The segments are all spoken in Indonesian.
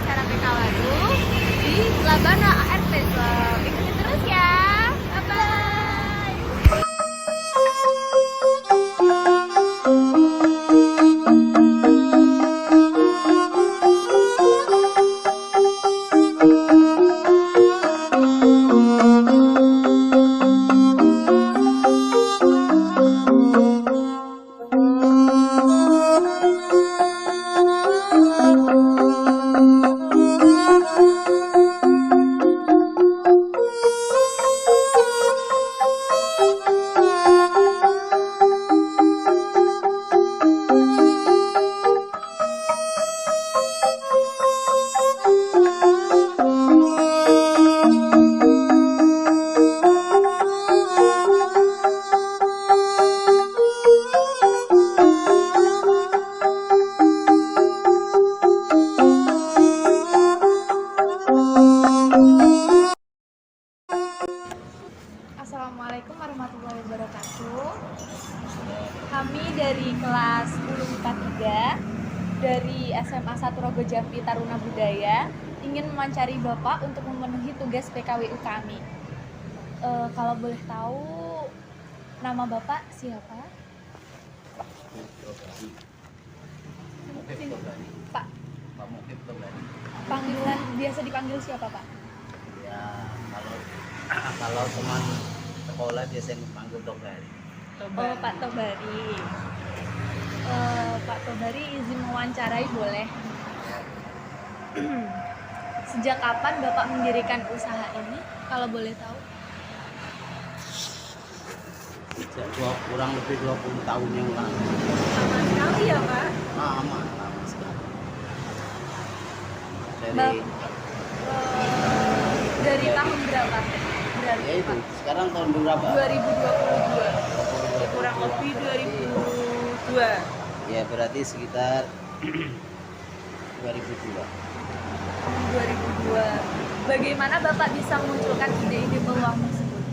acara PKWU di Labana ART Club. Ikuti terus ya. Bye-bye. Assalamualaikum warahmatullahi wabarakatuh. Kami dari kelas 10 IPA 3 dari SMA 1 Rogo Jampi Taruna Budaya ingin mewawancari Bapak untuk memenuhi tugas PKWU kami. Kalau boleh tahu nama Bapak siapa? Pak. Pak Mukib Toblani. Panggilan biasa dipanggil siapa, Pak? Ya kalau teman sekolah biasanya panggil Toblani. Oh, Pak Tobari. Pak Tobari izin mewawancarai boleh? Sejak kapan Bapak mendirikan usaha ini? Kalau boleh tahu? Sejak kurang lebih 20 tahun yang lalu. Lama sekali ya, Pak? Lama sekali. Dari tahun berapa? Berarti, Ya itu, Pak? sekarang tahun berapa? 2022. Kurang lebih 2002. Ya berarti sekitar 2002. 2002. Bagaimana Bapak bisa memunculkan ide-ide peluang tersebut?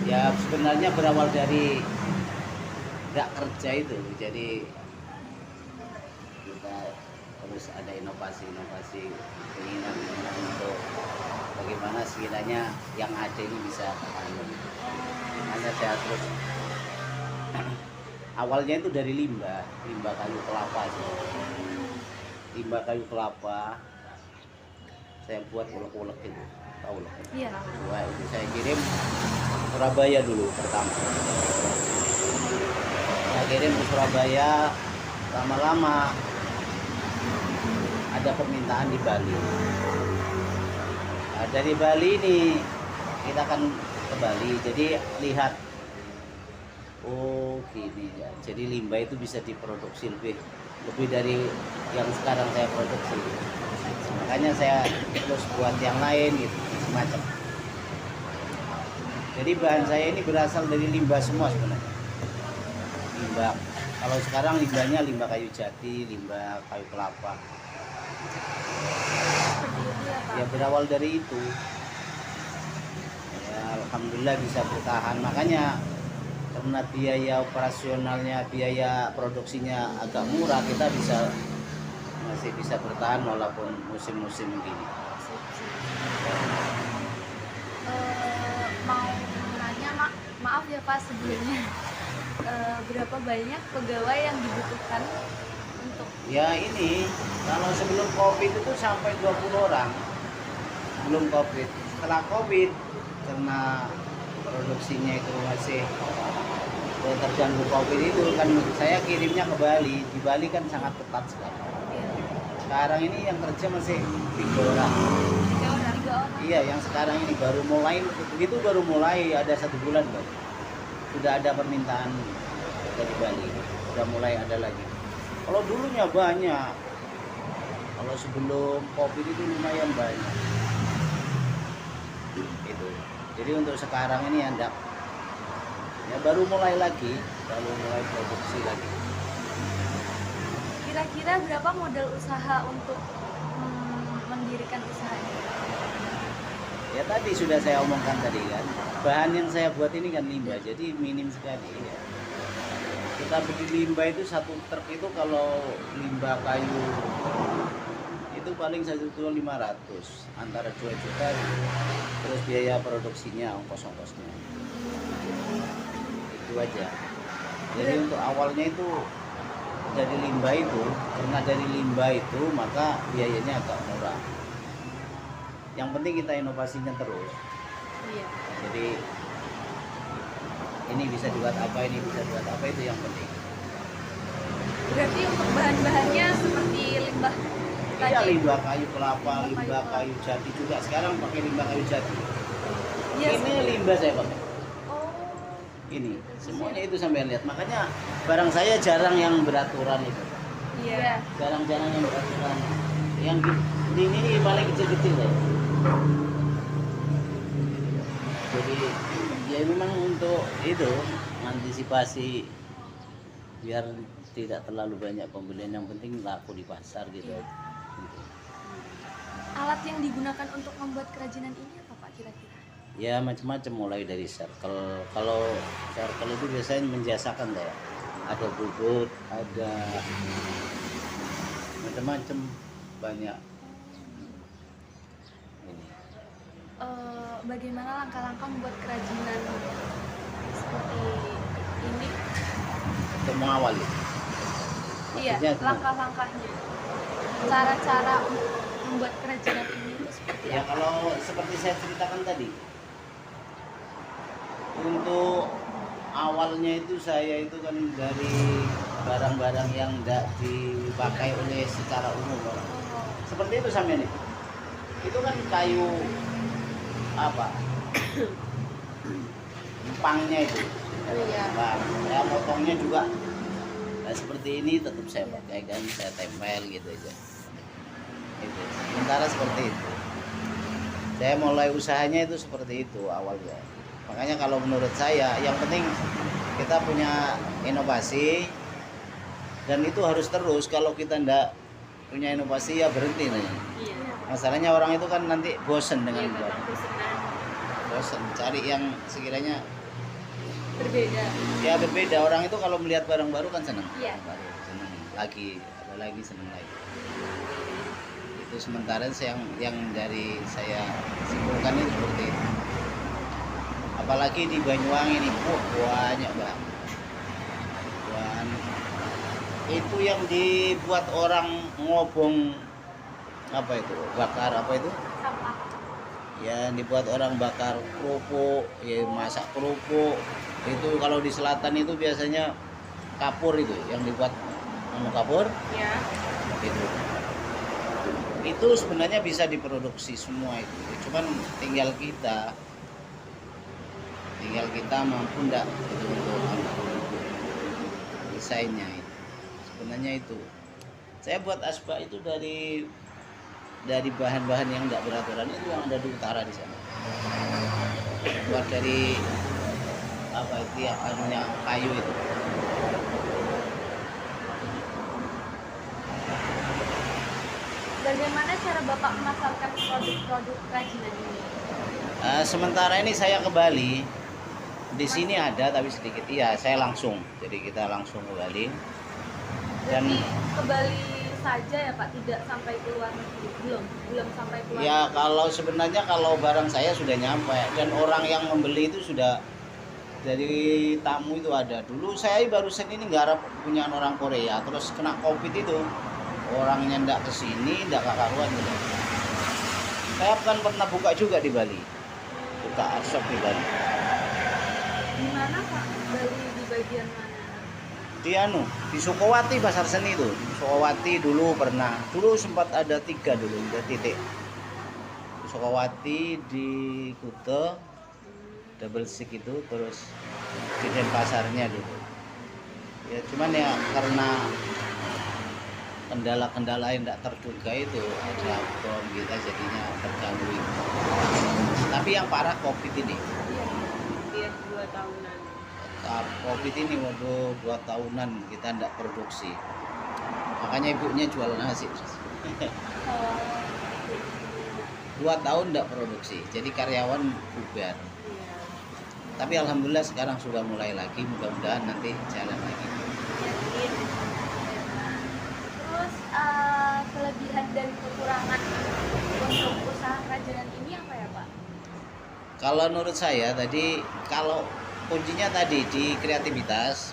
Ya sebenarnya berawal dari nggak kerja itu, jadi kita terus ada inovasi keinginan untuk bagaimana sekiranya yang ada ini bisa terbangun. Makanya saya terus awalnya itu dari limbah kayu kelapa sih. Limbah kayu kelapa saya buat ulek-ulek itu, tahu ulek? Iya. Wah, itu saya kirim Surabaya dulu pertama. Saya kirim ke Surabaya, lama-lama ada permintaan di Bali. Nah, dari Bali ini kita akan ke Bali, jadi lihat, oh gini ya. Jadi limbah itu bisa diproduksi lebih dari yang sekarang saya produksi. Makanya saya terus buat yang lain gitu, semacam. Jadi bahan saya ini berasal dari limbah semua sebenarnya. Limbah, kalau sekarang limbahnya limbah kayu jati, limbah kayu kelapa. Ya berawal dari itu. Ya alhamdulillah bisa bertahan. Makanya karena biaya operasionalnya, biaya produksinya agak murah, kita masih bisa bertahan walaupun musim-musim begini. Mau nanya, maaf ya Pak sebelumnya, berapa banyak pegawai yang dibutuhkan untuk? Ya ini, kalau sebelum COVID itu sampai 20 orang. Sebelum COVID. Setelah COVID, karena produksinya itu masih terganggu COVID itu kan, saya kirimnya ke Bali. Di Bali kan sangat ketat sekali. Sekarang ini yang kerja masih 3 orang. 3 orang. Iya, yang sekarang ini baru mulai, begitu baru mulai ada 1 bulan baru. Sudah ada permintaan dari Bali, sudah mulai ada lagi. Kalau dulunya banyak, kalau sebelum COVID itu lumayan banyak. Itu. Jadi untuk sekarang ini ya baru mulai produksi lagi. Kira-kira berapa modal usaha untuk mendirikan usaha ini? Ya tadi sudah saya omongkan tadi kan, bahan yang saya buat ini kan limbah, jadi minim sekali ya. Kita beli limbah itu 1 truk itu, kalau limbah kayu itu paling saya jual 500, antara 2 juta, terus biaya produksinya, ongkos-ongkosnya. Itu aja. Jadi untuk awalnya itu dari limbah itu, karena dari limbah itu maka biayanya agak murah. Yang penting kita inovasinya terus. Iya. Jadi ini bisa dibuat apa, ini bisa dibuat apa, itu yang penting. Berarti untuk bahan-bahannya seperti limbah Iya, tadi. limbah kayu kelapa, limbah kayu kayu jati juga. Sekarang pakai limbah kayu jati. Iya. Ini limbah saya pakai. Oh. Ini semuanya itu sampai lihat. Makanya barang saya jarang yang beraturan itu. Iya. Jarang-jarang yang beraturan. Yang ini paling kecil-kecil ya. Jadi ya memang untuk itu antisipasi biar tidak terlalu banyak pembelian, yang penting laku di pasar gitu. Iya. Alat yang digunakan untuk membuat kerajinan ini apa Pak kira-kira? Ya macam-macam, mulai dari circle. Kalau circle itu biasanya menjasakan ya. Ada bubut, ada macam-macam, banyak. Ini. Bagaimana langkah-langkah membuat kerajinan seperti ini? Untuk mengawali. Iya, Maksudnya gimana? langkah-langkahnya. Cara-cara untuk membuat kerajinan ini itu seperti Ya apa? kalau seperti saya ceritakan tadi, untuk awalnya itu saya itu kan dari barang-barang yang tidak dipakai oleh secara umum orang. Oh, Seperti itu sampean itu kan kayu apa, empangnya itu. iya. Nah, saya potongnya juga. Nah, seperti ini tetap saya pakai kan, saya tempel gitu aja. Itu. Sementara seperti itu. Saya mulai usahanya itu seperti itu awalnya. Makanya kalau menurut saya yang penting kita punya inovasi, dan itu harus terus. Kalau kita ndak punya inovasi ya berhenti nih. Iya. Masalahnya orang itu kan nanti bosen dengan itu. Bosenan. Bosen cari yang sekiranya Berbeda. ya berbeda. Orang itu kalau melihat barang baru kan senang. Iya. Baru senang lagi, ada lagi senang lagi. Itu sementara yang dari saya simpulkan itu seperti itu. Apalagi di Banyuwangi ini banyak banget. Itu yang dibuat orang ngobong apa itu, bakar apa itu Sampah. ya, dibuat orang bakar kerupuk ya, masak kerupuk itu. Kalau di selatan itu biasanya kapur, itu yang dibuat sama kapur Ya. itu sebenarnya bisa diproduksi semua itu, cuman tinggal kita mampu enggak itu untuk desainnya itu. Sebenarnya itu saya buat asbak itu dari bahan-bahan yang enggak beraturan itu yang ada di utara di sana. Buat dari apa itu ya, anunya kayu itu. Bagaimana cara Bapak memasarkan produk-produk kerajinan ini? Sementara ini saya ke Bali. Di sini ada tapi sedikit. Iya, saya langsung. Jadi kita langsung ke Bali. Dan Berarti ke Bali saja ya Pak, tidak sampai ke luar negeri? Belum sampai ke luar ya negeri. kalau sebenarnya kalau barang saya sudah nyampe dan orang yang membeli itu sudah dari tamu itu ada. Dulu saya barusan ini garap punya orang Korea, terus kena Covid itu. Orangnya ndak kesini, ndak karuan gitu. Saya kan pernah buka juga di Bali. Buka art shop di Bali. Di mana Pak? Bali di bagian mana? Di Sukowati, pasar seni itu. Sukowati dulu pernah. Dulu sempat ada 3 dulu, ada titik. Sukowati, di Kute, Double Six itu, terus di Denpasarnya dulu. Ya cuman ya karena kendala-kendala yang tidak terduga itu, ada bom kita jadinya terganggu itu. Tapi yang parah Covid ini. Iya, 2 tahunan. Covid ini waduh 2 tahunan kita tidak produksi. Makanya ibunya jual nasi. 2 tahun tidak produksi, jadi karyawan bubar. Tapi alhamdulillah sekarang sudah mulai lagi, mudah-mudahan nanti jalan lagi. Terus kelebihan dan kekurangan untuk usaha kerajinan ini apa ya Pak? Kalau menurut saya tadi, kalau kuncinya tadi di kreativitas,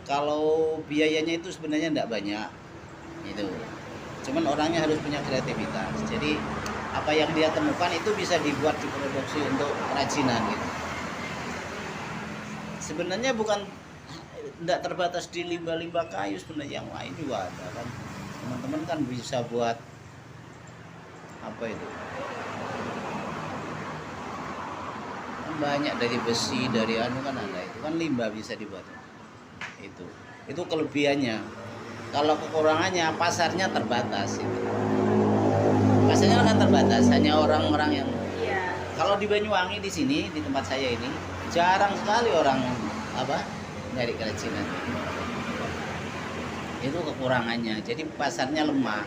kalau biayanya itu sebenarnya tidak banyak, itu. Cuman orangnya harus punya kreativitas. Jadi apa yang dia temukan itu bisa dibuat diproduksi untuk kerajinan gitu. Sebenarnya bukan tidak terbatas di limbah-limbah kayu, sebenarnya yang lain juga ada kan. Teman-teman kan bisa buat apa itu? Kan banyak dari besi, dari anu kan ada, itu kan limbah bisa dibuat. Itu kelebihannya. Kalau kekurangannya pasarnya terbatas itu. Pasarnya kan terbatas, hanya orang-orang yang Iya. kalau di Banyuwangi di sini di tempat saya ini jarang sekali orang nyari kerajinan. Itu kekurangannya. Jadi pasarnya lemah.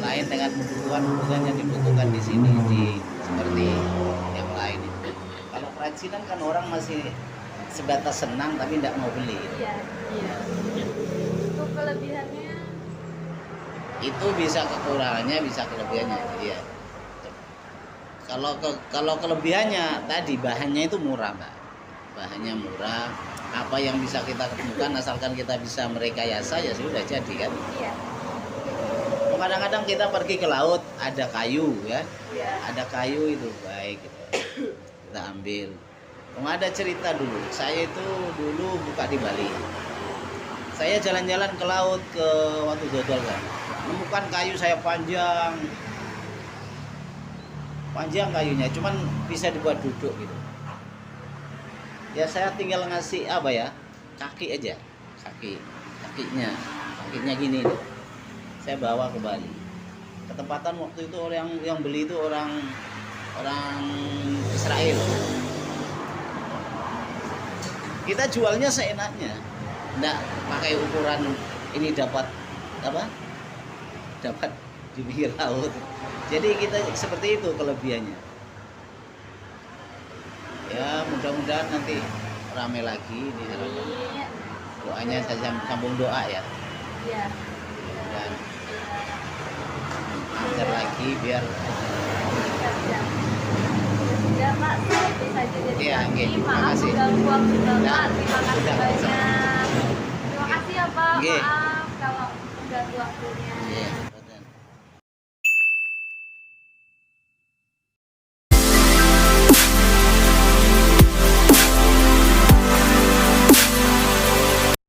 Lain dengan kebutuhan yang dibutuhkan di sini seperti yang lain itu. Kalau kerajinan kan orang masih sebatas senang tapi tidak mau beli. Iya. Untuk kelebihannya Itu bisa kekurangannya, bisa kelebihannya. Iya. Kalau kelebihannya tadi bahannya itu murah, Mbak. Bahannya murah. Apa yang bisa kita temukan asalkan kita bisa merekayasa ya sudah jadi kan. iya. Kadang-kadang kita pergi ke laut ada kayu ya. Iya. Ada kayu itu baik gitu. Kita ambil. Ada cerita dulu. Saya itu dulu buka di Bali. Saya jalan-jalan ke laut ke Watu Dodol kan. Menemukan kayu saya panjang kayunya, cuman bisa dibuat duduk gitu. Ya saya tinggal ngasih kaki aja, kakinya gini nih. Saya bawa ke Bali. Ketempatan waktu itu orang yang beli itu orang Israel. Kita jualnya seenaknya, nggak pakai ukuran ini dapat di pinggir laut. Jadi kita seperti itu kelebihannya. Ya mudah-mudahan nanti rame lagi di sana. Iya. Doanya saya sambung doa ya. Iya. Dan lancar lagi biar Ya Pak, itu saja dari Iya, kami. oke. Terima Maaf kasih. mengganggu waktu Bapak. Nah, Terima kasih udah. banyak. Terima kasih ya Pak. Oke. Maaf kalau mengganggu waktunya. Iya.